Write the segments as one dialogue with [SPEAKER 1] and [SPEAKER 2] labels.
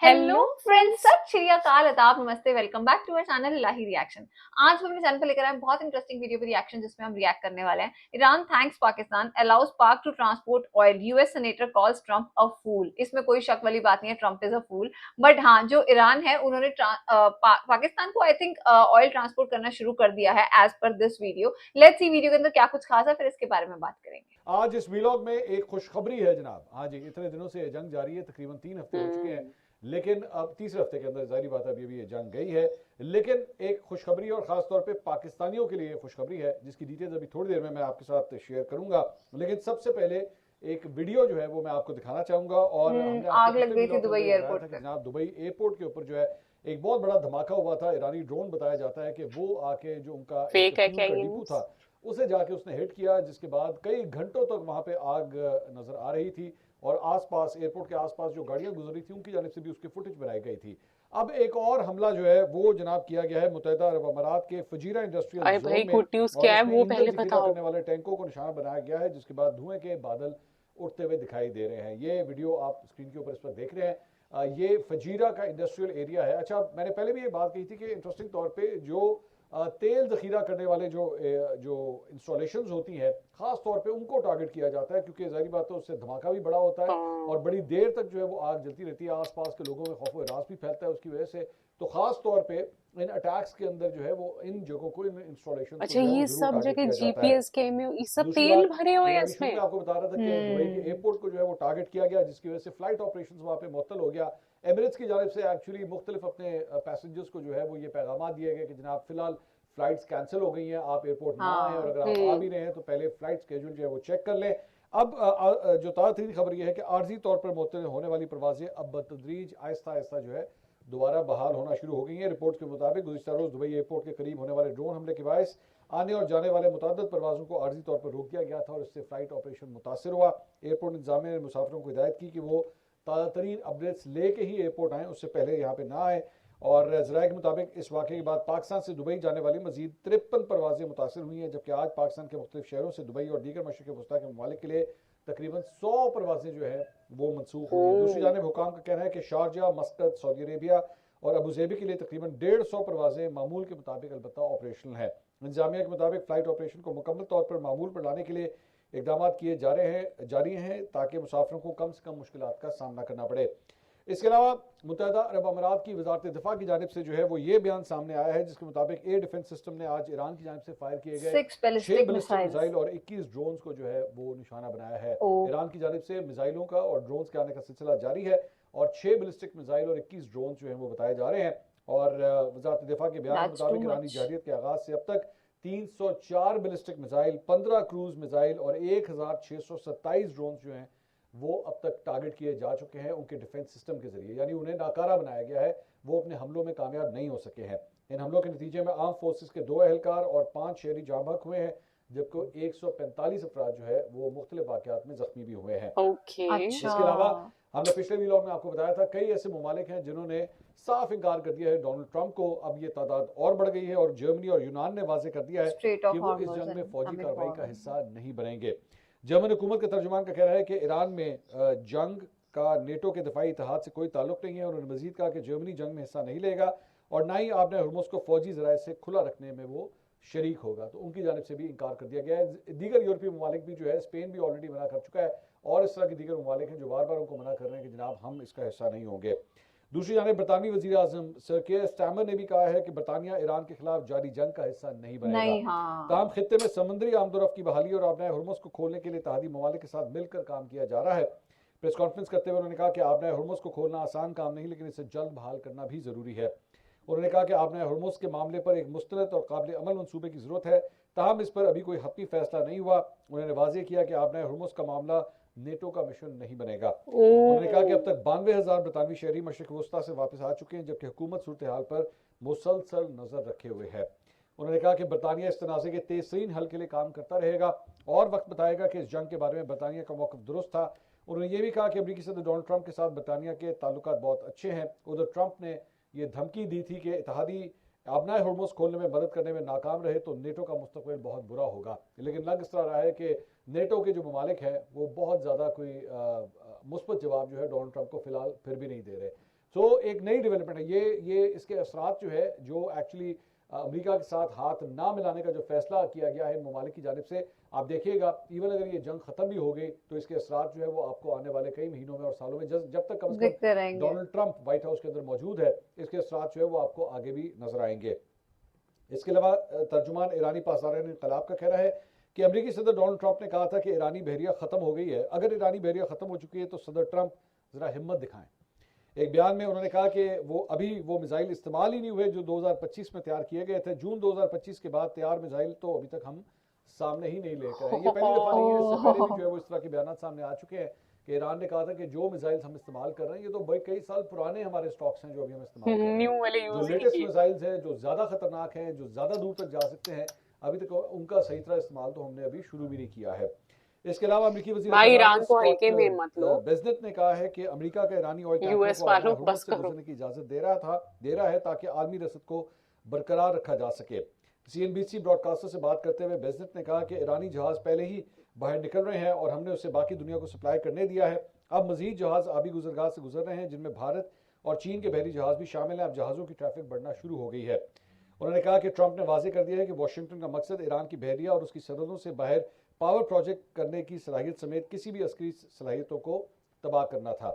[SPEAKER 1] Hello friends, सत श्री अकाल, आदाब, नमस्ते, welcome back to our channel Ilahi reaction. आज हम अपने चैनल पर लेकर आए हैं बहुत इंटरेस्टिंग वीडियो पे रिएक्शन, जिसमें हम रिएक्ट करने वाले हैं। Iran thanks Pakistan allows Pak to transport oil, US senator calls Trump a fool. इसमें कोई शक वाली बात नहीं है, Trump is a fool. But हाँ, जो ईरान है उन्होंने पाकिस्तान को आई थिंक ऑयल ट्रांसपोर्ट करना शुरू कर दिया है as per this video. Let's see video के अंदर क्या कुछ खास है, फिर इसके बारे में बात करेंगे।
[SPEAKER 2] आज इस व्लॉग में एक खुशखबरी है जनाब। हाँ जी, इतने दिनों से ये जंग जारी है, तकरीबन 3 हफ्ते हो चुके हैं, लेकिन अब तीसरे हफ्ते के अंदर जाहिर बात है अभी ये जंग गई है। लेकिन एक खुशखबरी और खास तौर पे पाकिस्तानियों के लिए खुशखबरी है, जिसकी डिटेल्स अभी थोड़ी देर में मैं आपके साथ शेयर करूंगा। लेकिन सबसे पहले एक वीडियो जो है वो मैं आपको दिखाना चाहूंगा। और हमने आपको
[SPEAKER 1] आग लग
[SPEAKER 2] पिछले
[SPEAKER 1] गई थी
[SPEAKER 2] व्लॉग के
[SPEAKER 1] दुबई
[SPEAKER 2] अंदर बताया था
[SPEAKER 1] एयरपोर्ट
[SPEAKER 2] कि
[SPEAKER 1] पे।
[SPEAKER 2] जनाब दुबई एयरपोर्ट के ऊपर जो है एक बहुत बड़ा धमाका हुआ था। ईरानी ड्रोन बताया जाता है कि वो आके जो उनका एक
[SPEAKER 3] फेक है
[SPEAKER 2] फ्यूल
[SPEAKER 3] क्या
[SPEAKER 2] का
[SPEAKER 3] ये
[SPEAKER 2] डिपो
[SPEAKER 3] न्यूज़?
[SPEAKER 2] था उसे जाके उसने हिट किया, जिसके बाद कई घंटों तक वहां पे आग नजर आ रही थी। और आसपास एयरपोर्ट के आसपास जो गाड़ियां गुजर रही थी उनकी जानिब से भी उसकी फुटेज बनाई गई थी। अब एक और हमला जो है वो जनाब किया गया है मुत्तहिदा अरब अमारात के फजीरा इंडस्ट्रियल
[SPEAKER 3] अरे
[SPEAKER 2] जोन
[SPEAKER 3] भाई,
[SPEAKER 2] में।
[SPEAKER 3] गुड न्यूज़
[SPEAKER 2] और
[SPEAKER 3] क्या है
[SPEAKER 2] इसमें
[SPEAKER 3] वो
[SPEAKER 2] ईंधन
[SPEAKER 3] पहले
[SPEAKER 2] जखीरा
[SPEAKER 3] बताओ।
[SPEAKER 2] करने वाले टैंकों को निशाना बनाया गया है, जिसके बाद धुएं के बादल उठते हुए दिखाई दे रहे हैं। ये वीडियो आप स्क्रीन के ऊपर इस पर देख रहे हैं। ये फजीरा का इंडस्ट्रियल एरिया है। अच्छा, मैंने पहले भी ये बात कही थी कि इंटरेस्टिंग तौर पे जो तेल जखीरा करने वाले जो इंस्टॉलेशंस होती हैं, खास तौर पे उनको टारगेट किया जाता है, क्योंकि जाहिर बात है उससे धमाका भी बड़ा होता है और
[SPEAKER 3] हाँ।
[SPEAKER 2] बड़ी देर तक जो है वो आग जलती रहती है। आसपास के लोगों में खौफ व हरास भी फैलता है उसकी वजह से। तो खास तौर पे इन अटैक्स के अंदर जो है वो इन जगहों को, इन इंस्टॉलेशंस को
[SPEAKER 3] अच्छा,
[SPEAKER 2] जो है वो
[SPEAKER 3] ये
[SPEAKER 2] जरूर
[SPEAKER 3] सब
[SPEAKER 2] टारगेट
[SPEAKER 3] जगह
[SPEAKER 2] किया जाता है।
[SPEAKER 3] जीपीएस कैमरे ये सब
[SPEAKER 2] दूसरी
[SPEAKER 3] तेल
[SPEAKER 2] बात,
[SPEAKER 3] भरे हुए
[SPEAKER 2] जो मैं
[SPEAKER 3] हैं
[SPEAKER 2] अभी शुरू
[SPEAKER 3] इसमें।
[SPEAKER 2] में आपको बता रहा था कि दुबई के एयरपोर्ट को जो है वो टारगेट किया गया, जिसकी वजह से फ्लाइट ऑपरेशन वहां पे मुअत्तल हो गया। एमिरेट्स की जानिब से एक्चुअली मुख्तलिफ अपने पैसेंजर्स को जो है वो ये पैगाम दिए गए कि जनाब फिलहाल फ्लाइट्स कैंसिल हो गई हैं, आप एयरपोर्ट ना आए, और
[SPEAKER 1] हाँ।
[SPEAKER 2] अगर आप आ भी रहे हैं तो पहले फ्लाइट स्केड्यूल जो है वो चेक कर लें। अब जो ताज़ा खबर यह है कि आर्जी तौर पर मुअत्तल होने वाली परवाजें अब बतदरीज आहिस्ता आहिस्ता जो है दोबारा बहाल होना शुरू हो गई हैं। रिपोर्ट के मुताबिक गुज़िश्ता रोज दुबई एयरपोर्ट के करीब होने वाले ड्रोन हमले के बायस आने और जाने वाले मुतअद्दिद परवाज़ों को आर्जी तौर पर रोक दिया गया था और इससे फ्लाइट ऑपरेशन मुतासर हुआ। एयरपोर्ट इंतजामिया ने मुसाफिरों को हिदायत की कि वो ताज़ा तरीन अपडेट्स लेके ही एयरपोर्ट आएँ, उससे पहले यहाँ पे ना आए। और ज़राए के मुताबिक इस वाक़े के बाद पाकिस्तान से दुबई जाने वाली मजीद 53 परवाजें मुतासर हुई हैं, जबकि आज पाकिस्तान के मुख्तलिफ शहरों से दुबई और दीगर मशरक़ वस्ता के ममालिक के लिए तकरीबन 100 परवाजें जो है वो मनसूख हुई हैं। दूसरी
[SPEAKER 3] ओ।
[SPEAKER 2] जानब हुकाम का कहना है कि शारजा, मस्कत, सऊदी अरेबिया और अबूजेबी के लिए तकरीबन 150 परवाजें मामूल के मुताबिक अलबत्ता ऑपरेशनल है। इंतजामिया के मुताबिक फ़्लाइट ऑपरेशन को मुकम्मल तौर पर मामूल पर लाने के लिए इकदाम किए जारी हैं, ताकि मुसाफिरों को कम से कम मुश्किलात का सामना करना पड़े। इसके अलावा मुत्तहिदा अरब अमारात की वजारत दिफा की जानिब से जो है वो ये बयान सामने आया है, जिसके मुताबिक एयर डिफेंस सिस्टम ने आज ईरान की जानिब से फायर किए गए
[SPEAKER 1] 6
[SPEAKER 2] 6
[SPEAKER 1] बैलिस्टिक
[SPEAKER 2] बैलिस्टिक
[SPEAKER 1] मिसाइल्स।
[SPEAKER 2] मिसाइल और 21 ड्रोन को जो है वो निशाना बनाया है।
[SPEAKER 1] ओ।
[SPEAKER 2] ईरान की जानिब से मिसाइलों का और ड्रोन के आने का सिलसिला जारी है और 6 बैलिस्टिक मिसाइल और 21 ड्रोन जो है वो बताए जा रहे हैं। और वजारत दिफा के बयान के
[SPEAKER 1] दैट्स टू
[SPEAKER 2] मुताबिक ईरानी
[SPEAKER 1] मच।
[SPEAKER 2] जहरियत के आगाज से अब तक 304 बैलिस्टिक मिसाइल, 15 क्रूज मिसाइल और 1627 ड्रोन जो हैं वो अब तक टारगेट किए जा चुके हैं उनके डिफेंस सिस्टम के जरिए, यानी उन्हें नाकारा बनाया गया है, वो अपने हमलों में कामयाब नहीं हो सके हैं। इन हमलों के नतीजे में आर्म फोर्सेस के 2 एहलकार और 5 शहरी जाँ बहक हुए हैं, जबकि 145 अफराद जो है वो मुख्तलिफ वाक़यात में जख्मी भी हुए हैं।
[SPEAKER 3] ओके।
[SPEAKER 1] अच्छा।
[SPEAKER 2] इसके अलावा हमने पिछले व्लॉग में आपको बताया था कई ऐसे ममालिक हैं जिन्होंने साफ इनकार कर दिया है डोनाल्ड ट्रंप को। अब ये तादाद और बढ़ गई है और जर्मनी और यूनान ने वाजे कर दिया है
[SPEAKER 1] स्ट्रेट
[SPEAKER 2] कि
[SPEAKER 1] ऑफ
[SPEAKER 2] वो इस
[SPEAKER 1] हॉर्मुज
[SPEAKER 2] जंग में
[SPEAKER 1] एंड
[SPEAKER 2] फौजी
[SPEAKER 1] हमिद
[SPEAKER 2] कार्रवाई का
[SPEAKER 1] बॉर्डर।
[SPEAKER 2] हिस्सा नहीं बनेंगे। जर्मन हुकूमत के तर्जुमान का कहना है कि ईरान में जंग का नेटो के दफाई इतिहाद से कोई ताल्लुक नहीं है। उन्होंने मजीद कहा कि जर्मनी जंग में हिस्सा नहीं लेगा और ना ही आपने हरमुज को फौजी जराए से खुला रखने में वो शरीक होगा। तो उनकी जानिब से भी इनकार कर दिया गया है। दीगर यूरोपीय ममालिक भी जो है, स्पेन भी ऑलरेडी मना कर चुका है और इस तरह के दीगर ममालिक हैं जो बार बार उनको मना कर रहे हैं कि जनाब हम इसका हिस्सा नहीं होंगे। दूसरी जानिब बरतानवी वज़ीर आज़म सर केयर स्टारमर ने भी कहा है कि बरतानिया ईरान के खिलाफ जारी जंग का हिस्सा नहीं बनेगा।
[SPEAKER 1] नहीं, हाँ।
[SPEAKER 2] ताहम खित्ते में समुद्री आमदोरफ्त की बहाली और आबनाए हुर्मुज़ को खोलने के लिए इत्तेहादी ममालिक के साथ मिलकर काम किया जा रहा है। प्रेस कॉन्फ्रेंस करते हुए उन्होंने कहा कि आबनाए हुर्मुज़ को खोलना आसान काम नहीं, लेकिन इसे जल्द बहाल करना भी ज़रूरी है। उन्होंने कहा कि आबनाए हुर्मुज़ के मामले पर एक मुस्तनद और काबिल अमल मनसूबे की ज़रूरत है, ताहम इस पर अभी कोई हतमी फैसला नहीं हुआ। उन्होंने वाज़ेह किया कि आबनाए हुर्मुज़ का मामला नेटो का मिशन नहीं बनेगा। उन्होंने कहा कि अब तक 92,000 बरतानवी शहरी मशरिक वस्ता से वापस आ चुके हैं, जबकि हुकूमत सूरत हाल पर मुसलसल नजर रखे हुए है। उन्होंने कहा कि बरतानिया इस तनाज़े के तेज़तरीन हल के लिए काम करता रहेगा और वक्त बताएगा कि इस जंग के बारे में बरतानिया का मौक़िफ़ दुरुस्त था। उन्होंने ये भी कहा कि अमरीकी सदर डोनाल्ड ट्रंप के साथ बरतानिया के ताल्लुकात बहुत अच्छे हैं। उधर ट्रंप ने यह धमकी दी थी कि इत्तेहादी आबनाए हुर्मुज़ खोलने में मदद करने में नाकाम रहे तो नेटो का मुस्तक़बिल बहुत बुरा होगा। लेकिन लग इस तरह रहा है कि नेटो के जो ममालिक हैं वो बहुत ज़्यादा कोई मुस्बत जवाब जो है डोनाल्ड ट्रंप को फिलहाल फिर भी नहीं दे रहे। सो एक नई डेवलपमेंट है ये इसके असरात जो है जो एक्चुअली अमेरिका के साथ हाथ ना मिलाने का जो फैसला किया गया है इन ममालिक की जानिब से, आप देखिएगा इवन अगर ये जंग खत्म भी हो गई तो इसके असरात जो है वो आपको आने वाले कई महीनों में और सालों में जब तक कम से
[SPEAKER 1] दिखते
[SPEAKER 2] कम
[SPEAKER 1] रहेंगे।
[SPEAKER 2] डोनाल्ड ट्रंप व्हाइट हाउस के अंदर मौजूद है, इसके असरात जो है वो आपको आगे भी नजर आएंगे। इसके अलावा तर्जुमान ईरानी पासदारान इन्क़लाब का कहना है कि अमेरिकी सदर डोनाल्ड ट्रंप ने कहा था कि ईरानी बहरिया खत्म हो गई है। अगर ईरानी बहरिया खत्म हो चुकी है तो सदर ट्रंप जरा हिम्मत दिखाएं। एक बयान में उन्होंने कहा कि वो मिसाइल इस्तेमाल ही नहीं हुए जो 2025 में तैयार किए गए थे। जून 2025 के बाद तैयार मिसाइल तो अभी तक हम सामने ही नहीं लेकर आए। ये पहली दफा नहीं है, इससे पहले भी जो है वो इस तरह के बयान सामने आ चुके हैं कि ईरान ने कहा था कि जो मिसाइल्स हम इस्तेमाल कर रहे हैं ये तो भाई कई साल पुराने हमारे स्टॉक्स हैं जो अभी हम इस्तेमाल कर रहे
[SPEAKER 3] न्यू
[SPEAKER 2] हैं।
[SPEAKER 3] वाले
[SPEAKER 2] जो
[SPEAKER 3] यूज ही नहीं
[SPEAKER 2] लेटेस्ट
[SPEAKER 3] किए।
[SPEAKER 2] मिसाइल्स हैं, जो ज्यादा खतरनाक हैं, जो ज्यादा दूर तक जा सकते हैं, अभी तक उनका सही तरह इस्तेमाल तो हमने अभी शुरू भी नहीं किया है। इसके अलावा अमेरिकी वज़ीर
[SPEAKER 3] भाई
[SPEAKER 2] ख़ज़ाना
[SPEAKER 3] ईरान को हल्के में मत लो।
[SPEAKER 2] बेज़नेट ने कहा है कि अमेरिका का ईरानी ऑयल टैंकरों
[SPEAKER 3] यूएस
[SPEAKER 2] को अपने
[SPEAKER 3] वालों
[SPEAKER 2] हुर्मुज़
[SPEAKER 3] बस
[SPEAKER 2] से
[SPEAKER 3] करो।
[SPEAKER 2] गुजरने की इजाजत दे रहा है ताकि आलमी रसद को बरकरार रखा जा सके। सीएनबीसी ब्रॉडकास्टर से बात करते हुए बेज़नेट ने कहा कि ईरानी जहाज पहले ही बाहर निकल रहे हैं और हमने उसे बाकी दुनिया को सप्लाई करने दिया है। अब मजीद जहाज आबी गुजरगाह से गुजर रहे हैं जिनमें भारत और चीन के बहरी जहाज भी शामिल हैं। अब जहाज़ों की ट्रैफिक बढ़ना शुरू हो गई है। उन्होंने कहा कि ट्रंप ने वाजे कर दिया है कि वाशिंगटन का मकसद ईरान की बहरिया और उसकी सरहदों से बाहर पावर प्रोजेक्ट करने की सलाहियत समेत किसी भी अस्करी सलाहियतों को तबाह करना था।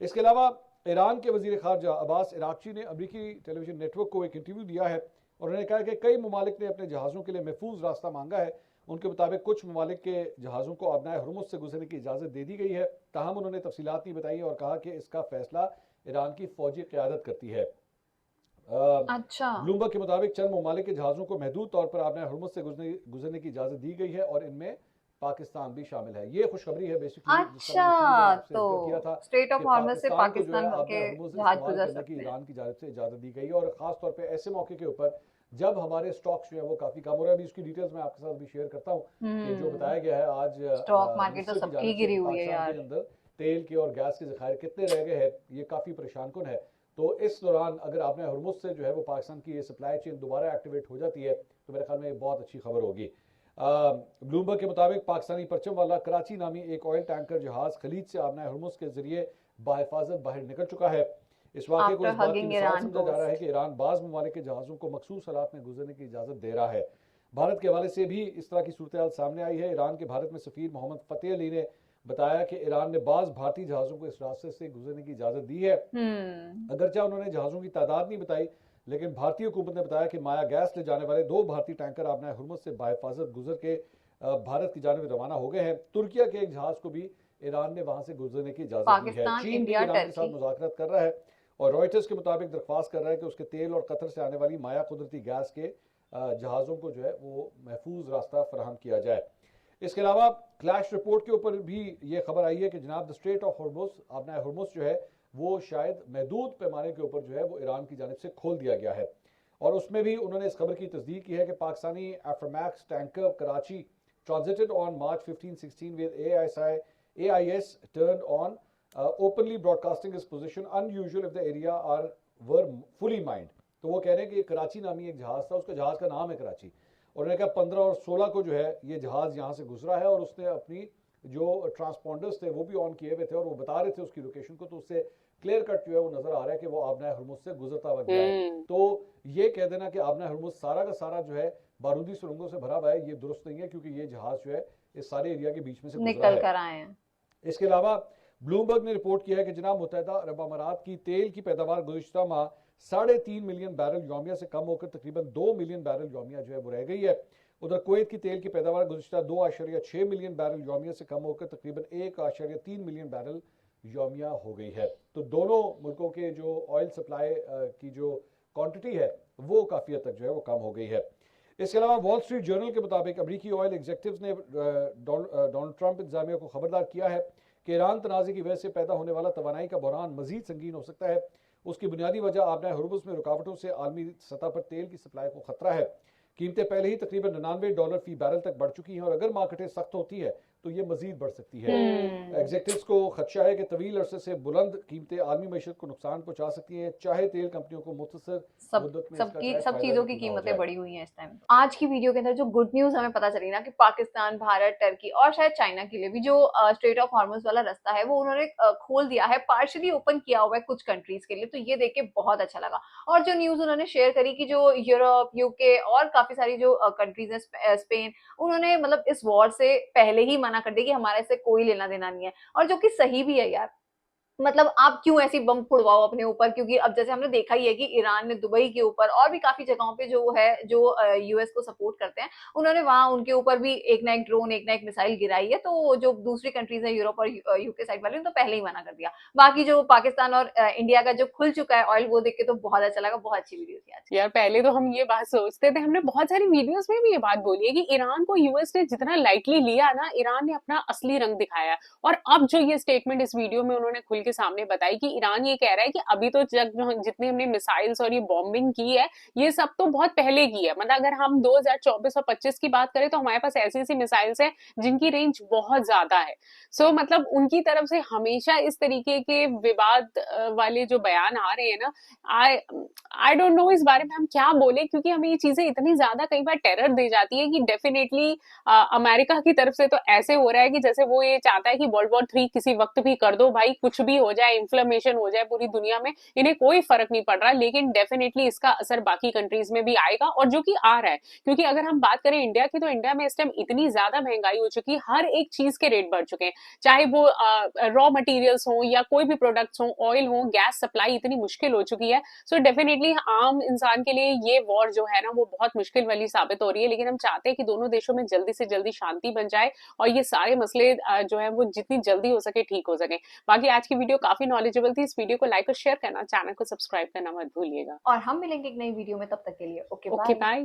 [SPEAKER 2] इसके अलावा ईरान के वजीर खारजा अब्बास इराक्ची ने अमेरिकी टेलीविजन नेटवर्क को एक इंटरव्यू दिया है और उन्होंने कहा कि कई ममालिक ने अपने जहाज़ों के लिए महफूज रास्ता मांगा है। उनके मुताबिक कुछ ममालिक के जहाज़ों को आबनाए हुर्मुज़ से गुजरने की इजाज़त दे दी गई है। ताहम उन्होंने तफसीलात नहीं बताई और कहा कि इसका फैसला ईरान की फौजी क़यादत करती है।
[SPEAKER 1] अच्छा,
[SPEAKER 2] ब्लूमबर्ग के मुताबिक चंद ममालिक के जहाज़ों को महदूद तौर पर आबनाए हुर्मुज़ से गुजरने की इजाज़त दी गई है और इनमें पाकिस्तान भी शामिल है। ये खुशखबरी है बेसिकली,
[SPEAKER 1] अच्छा, तो
[SPEAKER 2] किया था
[SPEAKER 1] स्ट्रेट ऑफ
[SPEAKER 2] कि
[SPEAKER 1] हॉर्मज से
[SPEAKER 2] पाकिस्तान को जो है
[SPEAKER 1] पाकिस्तान के
[SPEAKER 2] आबनाए हुर्मुज़
[SPEAKER 1] जहाज
[SPEAKER 2] इस्तेमाल
[SPEAKER 1] गुजर
[SPEAKER 2] करने की
[SPEAKER 1] सकते हैं।
[SPEAKER 2] ईरान की जानिब से इजाज़त दी गई है और ख़ास तौर पे ऐसे मौके के ऊपर जब हमारे स्टॉक्स जो है वो काफ़ी कम हो रहे हैं। अभी उसकी डिटेल्स मैं आपके साथ भी शेयर करता हूँ कि जो बताया गया है आज
[SPEAKER 1] स्टॉक मार्केट तो
[SPEAKER 2] मिनिस्टर की
[SPEAKER 1] सबकी
[SPEAKER 2] जानिब से
[SPEAKER 1] गिरी हुई है
[SPEAKER 2] पाकिस्तान
[SPEAKER 1] यार।
[SPEAKER 2] के अंदर तेल के और गैस के ज़खायर कितने रह गए हैं, ये काफ़ी परेशानकुन है। तो इस दौरान अगर आपने हुर्मुज़ से जो है वो पाकिस्तान की ये सप्लाई चेन दोबारा एक्टिवेट हो जाती है तो मेरे ख्याल में ये बहुत अच्छी खबर होगी। ब्लूमबर्ग के मुताबिक पाकिस्तानी परचम वाला कराची नामी एक ऑयल टैंकर जहाज खलीज से आबनाए हुर्मुज़ के जरिए बाहिफाजत बाहर निकल चुका है। इस वाक़े को
[SPEAKER 1] After
[SPEAKER 2] इस बात की
[SPEAKER 1] hugging
[SPEAKER 2] मिसाल
[SPEAKER 1] Iran
[SPEAKER 2] समझा जा रहा है
[SPEAKER 1] coast.
[SPEAKER 2] कि ईरान बाज़ ममालिक के जहाज़ों को मखसूस हालात में गुजरने की इजाज़त दे रहा है। भारत के हवाले से भी इस तरह की सूरत हाल सामने आई है। ईरान के भारत में सफ़ीर मोहम्मद फ़तेह अली ने बताया कि ईरान ने बाज़ भारतीय जहाज़ों को इस रास्ते से गुजरने की इजाज़त दी है। अगरचा उन्होंने जहाज़ों की तादाद नहीं बताई, लेकिन भारतीय हुकूमत ने बताया कि माया गैस ले जाने वाले 2 भारतीय टैंकर आबनाए हुर्मुज़ से बाहिफाजत गुजर के भारत की जानिब रवाना हो गए हैं। तुर्किया के एक जहाज को भी ईरान ने वहां से गुजरने की इजाजत दी है।
[SPEAKER 1] पाकिस्तान,
[SPEAKER 2] चीन भी
[SPEAKER 1] इंडिया,
[SPEAKER 2] ईरान के साथ
[SPEAKER 1] टर्की।
[SPEAKER 2] मुज़ाकरात कर रहा है और रॉयटर्स के मुताबिक दरख्वास्त कर रहा है कि उसके तेल और कतर से आने वाली माया कुदरती गैस के जहाज़ों को जो है वो महफूज रास्ता फराहम किया जाए। इसके अलावा क्लैश रिपोर्ट के ऊपर भी ये खबर आई है कि जनाब the straight of Hormuz, आबनाए Hormuz जो है वो शायद महदूद पैमाने के ऊपर जो है वो ईरान की जानिब से खोल दिया गया है और उसमें भी उन्होंने इस खबर की तस्दीक की है कि Pakistani Aframax tanker Karachi transited on March 15-16 with AIS turned on, openly broadcasting its position, unusual if the area were fully mined। तो वो कह रहे हैं कि कराची नामी एक जहाज था, उसका जहाज का नाम है कराची और उन्होंने कहा 15 और 16 को जो है ये जहाज यहाँ से गुजरा है और उसने अपनी जो ट्रांसपॉन्डर्स थे वो भी ऑन किए हुए थे और वो बता रहे थे उसकी लोकेशन को, तो उससे क्लियर कट जो है वो नजर आ रहा है कि वो आबनाए हुर्मुज़ से गुजरता हुआ गया है। तो ये कह देना कि आबनाए हुर्मुज़ सारा का सारा जो है बारूदी सुरंगों से भरा हुआ है, ये दुरुस्त नहीं है क्योंकि ये जहाज जो है इस सारे एरिया के बीच में से गुजरा
[SPEAKER 1] निकल
[SPEAKER 2] है।
[SPEAKER 1] कर आए हैं।
[SPEAKER 2] इसके अलावा ब्लूमबर्ग ने रिपोर्ट किया है कि जनाब मुत्तहिदा अरब अमारात की तेल की पैदावार गुज़िश्ता माह 3.5 मिलियन बैरल यौमिया से कम होकर तकरीबन 2 मिलियन बैरल यौमिया जो है वो रह गई है। उधर कुवैत की तेल की पैदावार गुज़िश्ता 2.6 मिलियन बैरल यौमिया से कम होकर तकरीबन 1.3 मिलियन बैरल यौमिया हो गई है। तो दोनों मुल्कों के जो ऑयल सप्लाई की जो क्वांटिटी है वो काफ़ी हद तक जो है वो कम हो गई है। इसके अलावा वॉल स्ट्रीट जर्नल के मुताबिक अमरीकी ऑयल एग्जेक्टिव्स ने डोनाल्ड ट्रंप इंतजामिया को खबरदार किया है कि ईरान तनाज़े की वजह से पैदा होने वाला तवानाई का बहरान मजीद संगीन हो सकता है। उसकी बुनियादी वजह आबनाए हुर्मुज़ में रुकावटों से आलमी सतह पर तेल की सप्लाई को खतरा है। कीमतें पहले ही तकरीबन $99 फी बैरल तक बढ़ चुकी हैं और अगर मार्केटें सख्त होती है तो ये मजीद बढ़ सकती है। एग्जेक्टिव्स को खदशा है कि तवील अरसे से बुलंद कीमतें आलमी मईशत को नुकसान पहुंचा सकती हैं, चाहे तेल कंपनियों को मुख्तसर मुद्दत में
[SPEAKER 1] सब चीजों की कीमतें बढ़ी हुई हैं इस टाइम। आज की वीडियो के अंदर जो गुड न्यूज हमें पता चली ना कि पाकिस्तान, भारत, टर्की और शायद चाइना के लिए भी जो स्ट्रेट ऑफ हॉर्मुज वाला रास्ता है वो उन्होंने खोल दिया है, पार्शियली ओपन किया हुआ है कुछ कंट्रीज के लिए, तो ये देख के बहुत अच्छा लगा। और जो न्यूज उन्होंने शेयर करी कि जो यूरोप, यूके और काफी सारी जो कंट्रीज है, स्पेन, उन्होंने मतलब इस वॉर से पहले ही मना कर दिया कि हमारे से कोई लेना देना नहीं है। और जो कि सही भी है यार, मतलब आप क्यों ऐसी बम फुड़वाओ अपने ऊपर, क्योंकि अब जैसे हमने देखा ही है कि ईरान ने दुबई के ऊपर और भी काफी जगहों पे जो है जो यूएस को सपोर्ट करते हैं, उन्होंने वहां उनके ऊपर भी एक ना एक ड्रोन, एक ना एक मिसाइल गिराई है। तो जो दूसरी कंट्रीज है यूरोप और यूके साइड वाले, तो पहले ही मना कर दिया। बाकी जो पाकिस्तान और इंडिया का जो खुल चुका है ऑयल, वो देख के तो बहुत अच्छा लगा। बहुत अच्छी वीडियो थी आज
[SPEAKER 3] यार। पहले तो हम ये बात सोचते थे, हमने बहुत सारी वीडियोस में भी ये बात बोली है कि ईरान को यूएस ने जितना लाइटली लिया ना, ईरान ने अपना असली रंग दिखाया। और अब जो ये स्टेटमेंट इस वीडियो में उन्होंने खुल के सामने बताई कि ईरान ये कह रहा है कि अभी तो जितनी हमने मिसाइल्स और ये बॉम्बिंग की है, ये सब तो बहुत पहले की है। मतलब अगर हम 2024 और 25 की बात करें तो हमारे पास ऐसी ऐसी मिसाइल्स हैं जिनकी रेंज बहुत ज्यादा है। सो मतलब उनकी तरफ से हमेशा इस तरीके के विवाद वाले जो बयान आ रहे हैं ना, आई डोंट नो इस बारे में हम क्या बोले, क्योंकि हमें ये चीजें इतनी ज्यादा कई बार टेरर दे जाती है कि डेफिनेटली अमेरिका की तरफ से तो ऐसे हो रहा है कि जैसे वो ये चाहता है कि वर्ल्ड वॉर 3 किसी वक्त भी कर दो भाई, कुछ भी हो जाए, इन्फ्लेमेशन हो जाए पूरी दुनिया में, इन्हें कोई फर्क नहीं पड़ रहा। लेकिन डेफिनेटली इसका असर बाकी कंट्रीज में भी आएगा, और जो कि आ रहा है। क्योंकि अगर हम बात करें इंडिया की, तो इंडिया में इस टाइम इतनी ज्यादा महंगाई हो चुकी है, हर एक चीज के रेट बढ़ चुके हैं, चाहे वो रॉ मटेरियल्स हो या कोई भी प्रोडक्ट्स हो, ऑयल हो, गैस सप्लाई इतनी मुश्किल हो चुकी है। सो डेफिनेटली आम इंसान के लिए ये वॉर जो है ना, वो बहुत मुश्किल वाली साबित हो रही है। लेकिन हम चाहते हैं कि दोनों देशों में जल्दी से जल्दी शांति बन जाए और ये सारे मसले जो है वो जितनी जल्दी हो सके ठीक हो सके। बाकी आज की वीडियो काफी नॉलेजेबल थी। इस वीडियो को लाइक और शेयर करना, चैनल को सब्सक्राइब करना मत भूलिएगा।
[SPEAKER 1] और हम मिलेंगे एक नई वीडियो में, तब तक के लिए ओके
[SPEAKER 3] ओके बाय।